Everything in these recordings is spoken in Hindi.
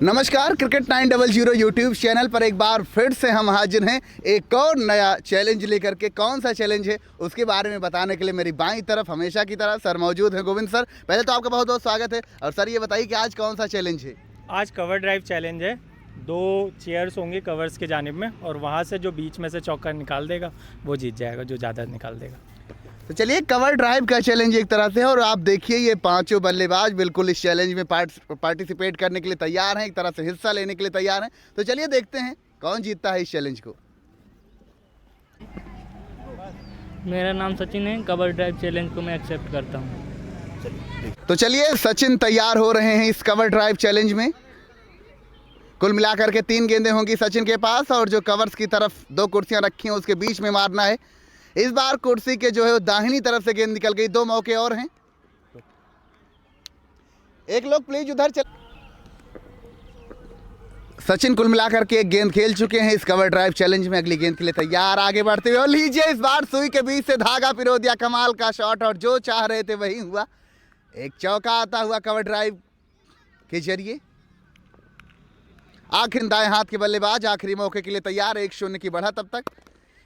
नमस्कार, क्रिकेट 900 यूट्यूब चैनल पर एक बार फिर से हम हाजिर हैं एक और नया चैलेंज लेकर के। कौन सा चैलेंज है उसके बारे में बताने के लिए मेरी बाईं तरफ हमेशा की तरह सर मौजूद हैं। गोविंद सर, पहले तो आपका बहुत बहुत स्वागत है। और सर ये बताइए कि आज कौन सा चैलेंज है? आज कवर ड्राइव चैलेंज है। 2 चेयर्स होंगे कवर्स के जानिब में और वहाँ से जो बीच में से चौका निकाल देगा वो जीत जाएगा, जो ज़्यादा निकाल देगा। तो चलिए, कवर ड्राइव का चैलेंज एक तरह से है और आप देखिए ये पांचों बल्लेबाज बिल्कुल इस चैलेंज में पार्टिसिपेट करने के लिए तैयार हैं, एक तरह से हिस्सा लेने के लिए तैयार हैं। तो चलिए देखते हैं कौन जीतता है इस चैलेंज को। मेरा नाम सचिन है। कवर ड्राइव चैलेंज को मैं एक्सेप्ट करता हूँ। तो चलिए, सचिन तैयार हो रहे हैं इस कवर ड्राइव चैलेंज में। कुल मिलाकर के 3 गेंदें होंगी सचिन के पास और जो कवर्स की तरफ 2 कुर्सियां रखी हैं उसके बीच में मारना है। इस बार कुर्सी के जो है वो दाहिनी तरफ से गेंद निकल गई। 2 मौके और हैं। एक लोग प्लीज उधर चल। सचिन कुल मिलाकर के एक गेंद खेल चुके हैं इस कवर ड्राइव चैलेंज में। अगली गेंद के लिए तैयार, आगे बढ़ते हुए। और लीजिए, इस बार सुई के बीच से धागा पिरो दिया। कमाल का शॉट और जो चाह रहे थे वही हुआ। एक चौका आता हुआ कवर ड्राइव के जरिए। आखिर दाएं हाथ के बल्लेबाज आखिरी मौके के लिए तैयार। 1-0 की बढ़त तब तक।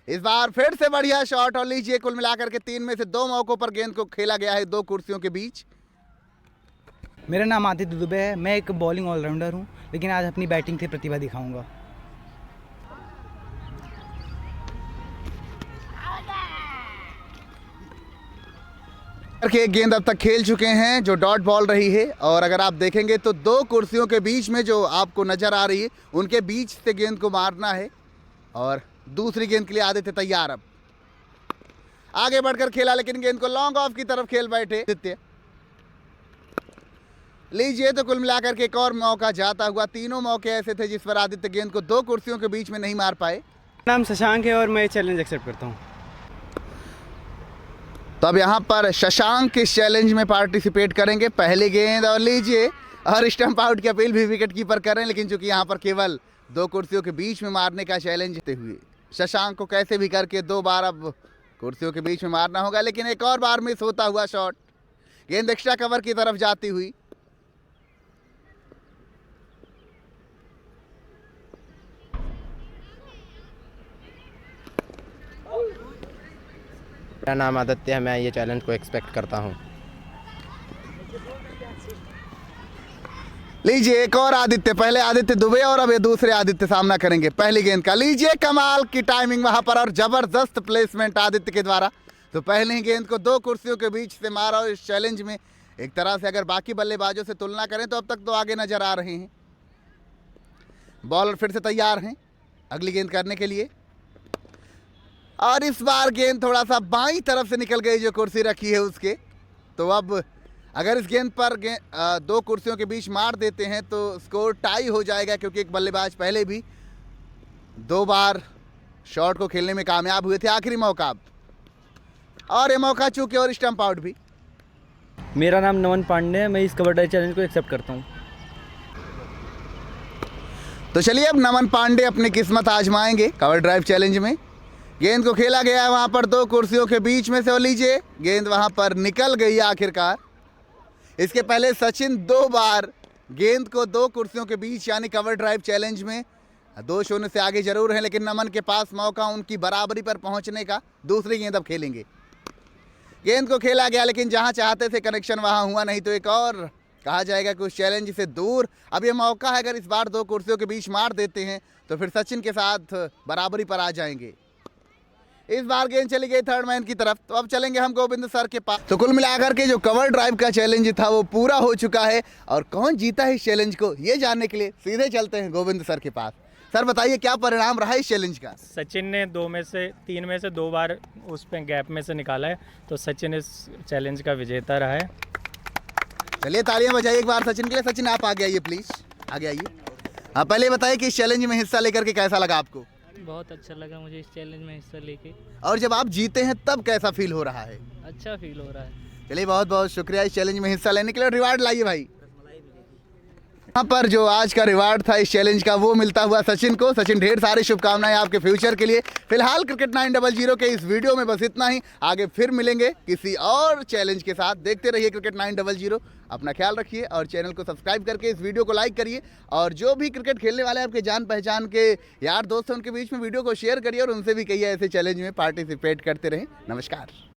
इस बार फिर से बढ़िया शॉट और लीजिए, कुल मिलाकर के 3 में से 2 मौकों पर गेंद को खेला गया है 2 कुर्सियों के बीच। मेरा नाम आदित्य दुबे है। मैं एक बॉलिंग ऑलराउंडर हूं, लेकिन आज अपनी बैटिंग से प्रतिभा दिखाऊंगा। एक गेंद अब तक खेल चुके हैं जो डॉट बॉल रही है। और अगर आप देखेंगे तो 2 कुर्सियों के बीच में जो आपको नजर आ रही है उनके बीच से गेंद को मारना है। और दूसरी गेंद के लिए आदित्य तैयार। अब आगे बढ़कर खेला, लेकिन गेंद को लॉन्ग ऑफ की तरफ खेल बैठे आदित्य। लीजिए, तो कुल मिलाकर के एक और मौका जाता हुआ। 3 मौके ऐसे थे जिस पर आदित्य गेंद को 2 कुर्सियों के बीच में नहीं मार पाए। नाम शशांक है और मैं चैलेंज एक्सेप्ट करता हूँ। तो अब यहाँ पर शशांक इस चैलेंज में पार्टिसिपेट करेंगे। पहली गेंद और लीजिए, और स्टंप आउट की अपील भी विकेट कीपर कर रहे हैं। लेकिन चूंकि यहाँ पर केवल 2 कुर्सियों के बीच में मारने का चैलेंज देते हुए शशांक को कैसे भी करके 2 बार अब कुर्सियों के बीच में मारना होगा। लेकिन एक और बार मिस होता हुआ शॉट, गेंद एक्स्ट्रा कवर की तरफ जाती हुई। मेरा नाम आदित्य है। मैं ये चैलेंज को एक्सपेक्ट करता हूँ। लीजिए, एक और आदित्य। पहले आदित्य दुबे और अब ये दूसरे आदित्य सामना करेंगे। पहली गेंद का लीजिए, कमाल की टाइमिंग वहां पर और जबरदस्त प्लेसमेंट आदित्य के द्वारा। तो पहले ही गेंद को 2 कुर्सियों के बीच से मारा। और इस चैलेंज में एक तरह से अगर बाकी बल्लेबाजों से तुलना करें तो अब तक तो आगे नजर आ रहे हैं। बॉलर फिर से तैयार हैं अगली गेंद करने के लिए। और इस बार गेंद थोड़ा सा बाईं तरफ से निकल गई जो कुर्सी रखी है उसके। तो अब अगर इस गेंद पर 2 कुर्सियों के बीच मार देते हैं तो स्कोर टाई हो जाएगा, क्योंकि एक बल्लेबाज पहले भी 2 बार शॉट को खेलने में कामयाब हुए थे। आखिरी मौका अब, और ये मौका चूके और स्टंप आउट भी। मेरा नाम नमन पांडे है। मैं इस कवर ड्राइव चैलेंज को एक्सेप्ट करता हूँ। तो चलिए, अब नमन पांडे अपनी किस्मत आजमाएंगे कवर ड्राइव चैलेंज में। गेंद को खेला गया है वहां पर 2 कुर्सियों के बीच में से। और लीजिए, गेंद वहां पर निकल गई आखिरकार। इसके पहले सचिन 2 बार गेंद को 2 कुर्सियों के बीच यानी कवर ड्राइव चैलेंज में 2-0 से आगे जरूर है। लेकिन नमन के पास मौका उनकी बराबरी पर पहुंचने का। दूसरी गेंद अब खेलेंगे। गेंद को खेला गया, लेकिन जहां चाहते थे कनेक्शन वहां हुआ नहीं। तो एक और कहा जाएगा कि उस चैलेंज से दूर। अब ये मौका है, अगर इस बार 2 कुर्सियों के बीच मार देते हैं तो फिर सचिन के साथ बराबरी पर आ जाएंगे। इस बार गेंद चली गई थर्ड मैन की तरफ। तो अब चलेंगे हम गोविंद सर के पास। तो कुल मिलाकर के जो कवर ड्राइव का चैलेंज था वो पूरा हो चुका है। और कौन जीता है इस चैलेंज को ये जानने के लिए सीधे चलते हैं गोविंद सर के पास। सर बताइए, क्या परिणाम रहा इस चैलेंज का? सचिन ने 3 में से 2 बार उस पे गैप में से निकाला है। तो सचिन इस चैलेंज का विजेता रहा है। चलिए, तालियां बजाइए एक बार सचिन के लिए। सचिन, आप आगे आइए प्लीज, आगे आइए। हाँ, पहले बताइए कि इस चैलेंज में हिस्सा लेकर के कैसा लगा आपको? बहुत अच्छा लगा मुझे इस चैलेंज में हिस्सा लेके। और जब आप जीते हैं तब कैसा फील हो रहा है? अच्छा फील हो रहा है। चलिए, बहुत बहुत शुक्रिया इस चैलेंज में हिस्सा लेने के लिए। रिवार्ड लाइए भाई। यहाँ पर जो आज का रिवार्ड था इस चैलेंज का वो मिलता हुआ सचिन को। सचिन, ढेर सारी शुभकामनाएं आपके फ्यूचर के लिए। फिलहाल क्रिकेट 900 के इस वीडियो में बस इतना ही। आगे फिर मिलेंगे किसी और चैलेंज के साथ। देखते रहिए क्रिकेट 900। अपना ख्याल रखिए और चैनल को सब्सक्राइब करके इस वीडियो को लाइक करिए। और जो भी क्रिकेट खेलने वाले आपके जान पहचान के यार दोस्त हैं उनके बीच में वीडियो को शेयर करिए और उनसे भी कहिए ऐसे चैलेंज में पार्टिसिपेट करते रहें। नमस्कार।